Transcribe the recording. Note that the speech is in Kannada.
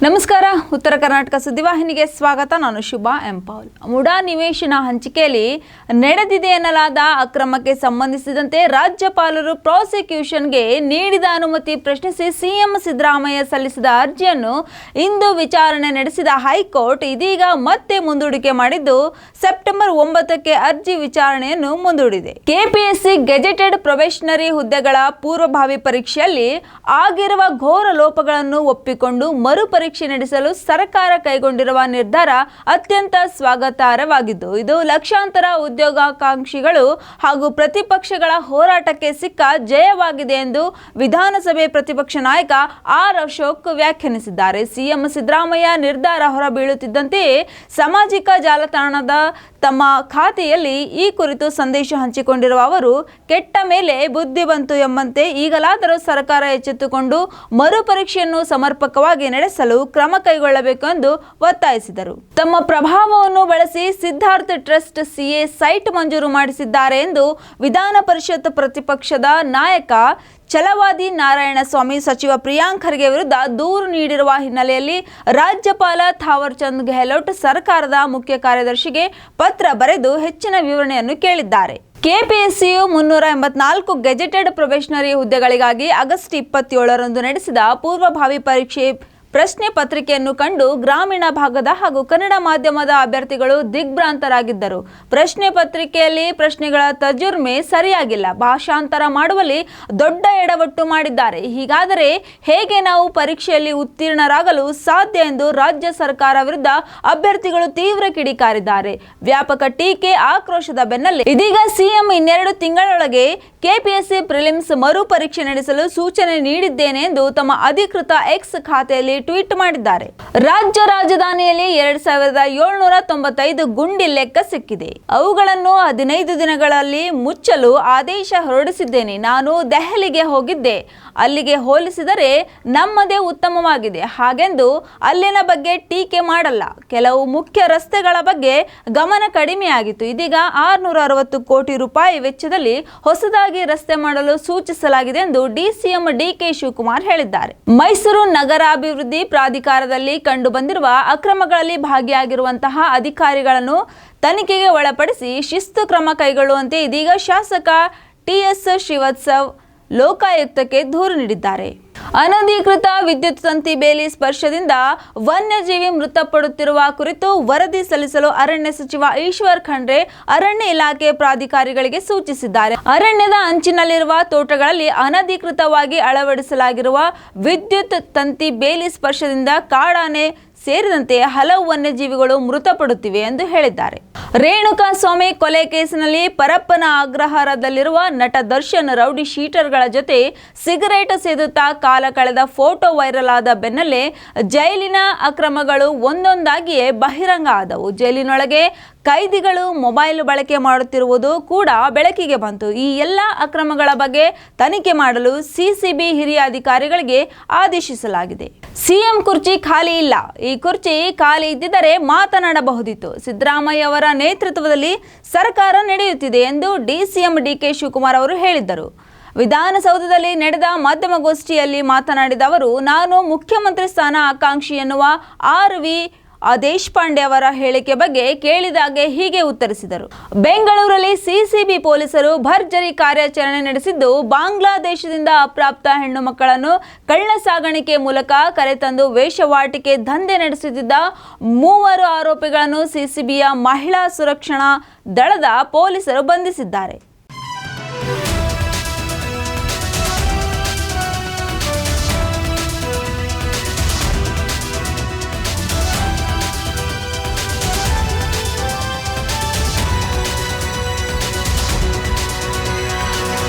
ನಮಸ್ಕಾರ. ಉತ್ತರ ಕರ್ನಾಟಕ ಸುದ್ದಿವಾಹಿನಿಗೆ ಸ್ವಾಗತ. ನಾನು ಶುಭಾ ಎಂಪೌಲ್. ಮುಡಾ ನಿವೇಶನ ಹಂಚಿಕೆಯಲ್ಲಿ ನಡೆದಿದೆ ಎನ್ನಲಾದ ಅಕ್ರಮಕ್ಕೆ ಸಂಬಂಧಿಸಿದಂತೆ ರಾಜ್ಯಪಾಲರು ಪ್ರಾಸಿಕ್ಯೂಷನ್ಗೆ ನೀಡಿದ ಅನುಮತಿ ಪ್ರಶ್ನಿಸಿ ಸಿಎಂ ಸಿದ್ದರಾಮಯ್ಯ ಸಲ್ಲಿಸಿದ ಅರ್ಜಿಯನ್ನು ಇಂದು ವಿಚಾರಣೆ ನಡೆಸಿದ ಹೈಕೋರ್ಟ್ ಇದೀಗ ಮತ್ತೆ ಮುಂದೂಡಿಕೆ ಮಾಡಿದ್ದು ಸೆಪ್ಟೆಂಬರ್ 9ಕ್ಕೆ ಅರ್ಜಿ ವಿಚಾರಣೆಯನ್ನು ಮುಂದೂಡಿದೆ. ಕೆಪಿಎಸ್ಸಿ ಗೆಜೆಟೆಡ್ ಪ್ರೊಬೇಷನರಿ ಹುದ್ದೆಗಳ ಪೂರ್ವಭಾವಿ ಪರೀಕ್ಷೆಯಲ್ಲಿ ಆಗಿರುವ ಘೋರ ಲೋಪಗಳನ್ನು ಒಪ್ಪಿಕೊಂಡು ಮರುಪರೀಕ್ಷೆ ನಡೆಸಲು ಸರ್ಕಾರ ಕೈಗೊಂಡಿರುವ ನಿರ್ಧಾರ ಅತ್ಯಂತ ಸ್ವಾಗತಾರ್ಹವಾಗಿದ್ದು, ಇದು ಲಕ್ಷಾಂತರ ಉದ್ಯೋಗಾಕಾಂಕ್ಷಿಗಳು ಹಾಗೂ ಪ್ರತಿಪಕ್ಷಗಳ ಹೋರಾಟಕ್ಕೆ ಸಿಕ್ಕ ಜಯವಾಗಿದೆ ಎಂದು ವಿಧಾನಸಭೆ ಪ್ರತಿಪಕ್ಷ ನಾಯಕ ಆರ್ ಅಶೋಕ್ ವ್ಯಾಖ್ಯಾನಿಸಿದ್ದಾರೆ. ಸಿಎಂ ಸಿದ್ದರಾಮಯ್ಯ ನಿರ್ಧಾರ ಹೊರಬೀಳುತ್ತಿದ್ದಂತೆಯೇ ಸಾಮಾಜಿಕ ಜಾಲತಾಣದ ತಮ್ಮ ಖಾತೆಯಲ್ಲಿ ಈ ಕುರಿತು ಸಂದೇಶ ಹಂಚಿಕೊಂಡಿರುವ ಅವರು, ಕೆಟ್ಟ ಮೇಲೆ ಬುದ್ಧಿ ಬಂತು ಎಂಬಂತೆ ಈಗಲಾದರೂ ಸರ್ಕಾರ ಎಚ್ಚೆತ್ತುಕೊಂಡು ಮರುಪರೀಕ್ಷೆಯನ್ನು ಸಮರ್ಪಕವಾಗಿ ನಡೆಸಲು ಕ್ರಮ ಕೈಗೊಳ್ಳಬೇಕು ಎಂದು ಒತ್ತಾಯಿಸಿದರು. ತಮ್ಮ ಪ್ರಭಾವವನ್ನು ಬಳಸಿ ಸಿದ್ಧಾರ್ಥ ಟ್ರಸ್ಟ್ ಸಿಎ ಸೈಟ್ ಮಂಜೂರು ಮಾಡಿಸಿದ್ದಾರೆ ಎಂದು ವಿಧಾನ ಪರಿಷತ್ ಪ್ರತಿಪಕ್ಷದ ನಾಯಕ ಛಲವಾದಿ ನಾರಾಯಣಸ್ವಾಮಿ ಸಚಿವ ಪ್ರಿಯಾಂಕ್ ಖರ್ಗೆ ವಿರುದ್ಧ ದೂರು ನೀಡಿರುವ ಹಿನ್ನೆಲೆಯಲ್ಲಿ ರಾಜ್ಯಪಾಲ ಥಾವರ್ ಚಂದ್ ಗೆಹ್ಲೋಟ್ ಸರ್ಕಾರದ ಮುಖ್ಯ ಕಾರ್ಯದರ್ಶಿಗೆ ಪತ್ರ ಬರೆದು ಹೆಚ್ಚಿನ ವಿವರಣೆಯನ್ನು ಕೇಳಿದ್ದಾರೆ. ಕೆಪಿಎಸ್ಸಿಯು 384 ಗೆಜೆಟೆಡ್ ಪ್ರೊಬೇಷನರಿ ಹುದ್ದೆಗಳಿಗಾಗಿ ಆಗಸ್ಟ್ 27ರಂದು ನಡೆಸಿದ ಪೂರ್ವಭಾವಿ ಪರೀಕ್ಷೆ ಪ್ರಶ್ನೆ ಪತ್ರಿಕೆಯನ್ನು ಕಂಡು ಗ್ರಾಮೀಣ ಭಾಗದ ಹಾಗೂ ಕನ್ನಡ ಮಾಧ್ಯಮದ ಅಭ್ಯರ್ಥಿಗಳು ದಿಗ್ಭ್ರಾಂತರಾಗಿದ್ದರು. ಪ್ರಶ್ನೆ ಪತ್ರಿಕೆಯಲ್ಲಿ ಪ್ರಶ್ನೆಗಳ ತರ್ಜುಮೆ ಸರಿಯಾಗಿಲ್ಲ, ಭಾಷಾಂತರ ಮಾಡುವಲ್ಲಿ ದೊಡ್ಡ ಎಡವಟ್ಟು ಮಾಡಿದ್ದಾರೆ. ಹೀಗಾದರೆ ಹೇಗೆ ನಾವು ಪರೀಕ್ಷೆಯಲ್ಲಿ ಉತ್ತೀರ್ಣರಾಗಲು ಸಾಧ್ಯ ಎಂದು ರಾಜ್ಯ ಸರ್ಕಾರ ವಿರುದ್ಧ ಅಭ್ಯರ್ಥಿಗಳು ತೀವ್ರ ಕಿಡಿಕಾರಿದ್ದಾರೆ. ವ್ಯಾಪಕ ಟೀಕೆ, ಆಕ್ರೋಶದ ಬೆನ್ನಲ್ಲೇ ಇದೀಗ ಸಿಎಂ 2 ತಿಂಗಳೊಳಗೆ ಕೆಪಿಎಸ್ಸಿ ಪ್ರಿಲಿಮ್ಸ್ ಮರು ಪರೀಕ್ಷೆ ನಡೆಸಲು ಸೂಚನೆ ನೀಡಿದ್ದೇನೆ ಎಂದು ತಮ್ಮ ಅಧಿಕೃತ ಎಕ್ಸ್ ಖಾತೆಯಲ್ಲಿ ಟ್ವೀಟ್ ಮಾಡಿದ್ದಾರೆ. ರಾಜ್ಯ ರಾಜಧಾನಿಯಲ್ಲಿ 2795 ಗುಂಡಿ ಲೆಕ್ಕ ಸಿಕ್ಕಿದೆ. ಅವುಗಳನ್ನು 15 ದಿನಗಳಲ್ಲಿ ಮುಚ್ಚಲು ಆದೇಶ ಹೊರಡಿಸಿದ್ದೇನೆ. ನಾನು ದೆಹಲಿಗೆ ಹೋಗಿದ್ದೆ. ಅಲ್ಲಿಗೆ ಹೋಲಿಸಿದರೆ ನಮ್ಮದೇ ಉತ್ತಮವಾಗಿದೆ. ಹಾಗೆಂದು ಅಲ್ಲಿನ ಬಗ್ಗೆ ಟೀಕೆ ಮಾಡಲ್ಲ. ಕೆಲವು ಮುಖ್ಯ ರಸ್ತೆಗಳ ಬಗ್ಗೆ ಗಮನ ಕಡಿಮೆಯಾಗಿತ್ತು. ಇದೀಗ 660 ಕೋಟಿ ರೂಪಾಯಿ ವೆಚ್ಚದಲ್ಲಿ ಹೊಸದಾಗಿ ರಸ್ತೆ ಮಾಡಲು ಸೂಚಿಸಲಾಗಿದೆ ಎಂದು ಡಿಸಿಎಂ ಡಿಕೆ ಶಿವಕುಮಾರ್ ಹೇಳಿದ್ದಾರೆ. ಮೈಸೂರು ನಗರಾಭಿವೃದ್ಧಿ ಪ್ರಾಧಿಕಾರದಲ್ಲಿ ಕಂಡು ಬಂದಿರುವ ಅಕ್ರಮಗಳಲ್ಲಿ ಭಾಗಿಯಾಗಿರುವಂತಹ ಅಧಿಕಾರಿಗಳನ್ನು ತನಿಖೆಗೆ ಒಳಪಡಿಸಿ ಶಿಸ್ತು ಕ್ರಮ ಕೈಗೊಳ್ಳುವಂತೆ ಇದೀಗ ಶಾಸಕ ಟಿಎಸ್ ಶ್ರೀವತ್ಸವ್ ಲೋಕಾಯುಕ್ತಕ್ಕೆ ದೂರು ನೀಡಿದ್ದಾರೆ. ಅನಧಿಕೃತ ವಿದ್ಯುತ್ ತಂತಿ ಬೇಲಿ ಸ್ಪರ್ಶದಿಂದ ವನ್ಯಜೀವಿ ಮೃತಪಡುತ್ತಿರುವ ಕುರಿತು ವರದಿ ಸಲ್ಲಿಸಲು ಅರಣ್ಯ ಸಚಿವ ಈಶ್ವರ್ ಖಂಡ್ರೆ ಅರಣ್ಯ ಇಲಾಖೆ ಪ್ರಾಧಿಕಾರಿಗಳಿಗೆ ಸೂಚಿಸಿದ್ದಾರೆ. ಅರಣ್ಯದ ಅಂಚಿನಲ್ಲಿರುವ ತೋಟಗಳಲ್ಲಿ ಅನಧಿಕೃತವಾಗಿ ಅಳವಡಿಸಲಾಗಿರುವ ವಿದ್ಯುತ್ ತಂತಿ ಬೇಲಿ ಸ್ಪರ್ಶದಿಂದ ಕಾಡಾನೆ ಸೇರಿದಂತೆ ಹಲವು ವನ್ಯಜೀವಿಗಳು ಮೃತಪಡುತ್ತಿವೆ ಎಂದು ಹೇಳಿದ್ದಾರೆ. ರೇಣುಕಾ ಸ್ವಾಮಿ ಕೊಲೆ ಕೇಸಿನಲ್ಲಿ ಪರಪ್ಪನ ಅಗ್ರಹಾರದಲ್ಲಿರುವ ನಟ ದರ್ಶನ್ ರೌಡಿ ಶೀಟರ್ಗಳ ಜೊತೆ ಸಿಗರೇಟ್ ಸೇದುತ್ತಾ ಕಾಲ ಕಳೆದ ಫೋಟೋ ವೈರಲ್ ಆದ ಬೆನ್ನಲ್ಲೇ ಜೈಲಿನ ಅಕ್ರಮಗಳು ಒಂದೊಂದಾಗಿಯೇ ಬಹಿರಂಗ ಆದವು. ಜೈಲಿನೊಳಗೆ ಕೈದಿಗಳು ಮೊಬೈಲ್ ಬಳಕೆ ಮಾಡುತ್ತಿರುವುದು ಕೂಡ ಬೆಳಕಿಗೆ ಬಂತು. ಈ ಎಲ್ಲ ಅಕ್ರಮಗಳ ಬಗ್ಗೆ ತನಿಖೆ ಮಾಡಲು ಸಿಸಿಬಿ ಹಿರಿಯ ಅಧಿಕಾರಿಗಳಿಗೆ ಆದೇಶಿಸಲಾಗಿದೆ. ಸಿಎಂ ಕುರ್ಚಿ ಖಾಲಿ ಇಲ್ಲ. ಈ ಕುರ್ಚಿ ಖಾಲಿ ಇದ್ದಿದ್ದರೆ ಮಾತನಾಡಬಹುದಿತ್ತು. ಸಿದ್ದರಾಮಯ್ಯ ಅವರ ನೇತೃತ್ವದಲ್ಲಿ ಸರ್ಕಾರ ನಡೆಯುತ್ತಿದೆ ಎಂದು ಡಿಸಿಎಂ ಡಿಕೆ ಶಿವಕುಮಾರ್ ಅವರು ಹೇಳಿದ್ದರು. ವಿಧಾನಸೌಧದಲ್ಲಿ ನಡೆದ ಮಾಧ್ಯಮಗೋಷ್ಠಿಯಲ್ಲಿ ಮಾತನಾಡಿದ ಅವರು, ನಾನು ಮುಖ್ಯಮಂತ್ರಿ ಸ್ಥಾನ ಆಕಾಂಕ್ಷಿ ಎನ್ನುವ ಆರ್.ವಿ. ದೇಶಪಾಂಡೆ ಅವರ ಹೇಳಿಕೆ ಬಗ್ಗೆ ಕೇಳಿದಾಗೆ ಹೀಗೆ ಉತ್ತರಿಸಿದರು. ಬೆಂಗಳೂರಲ್ಲಿ ಸಿಸಿಬಿ ಪೊಲೀಸರು ಭರ್ಜರಿ ಕಾರ್ಯಾಚರಣೆ ನಡೆಸಿದ್ದು, ಬಾಂಗ್ಲಾದೇಶದಿಂದ ಅಪ್ರಾಪ್ತ ಹೆಣ್ಣು ಮಕ್ಕಳನ್ನು ಕಳ್ಳ ಸಾಗಾಣಿಕೆ ಮೂಲಕ ಕರೆತಂದು ವೇಷವಾಟಿಕೆ ದಂಧೆ ನಡೆಸುತ್ತಿದ್ದ 3 ಆರೋಪಿಗಳನ್ನು ಸಿಸಿಬಿಯ ಮಹಿಳಾ ಸುರಕ್ಷಣಾ ದಳದ ಪೊಲೀಸರು ಬಂಧಿಸಿದ್ದಾರೆ.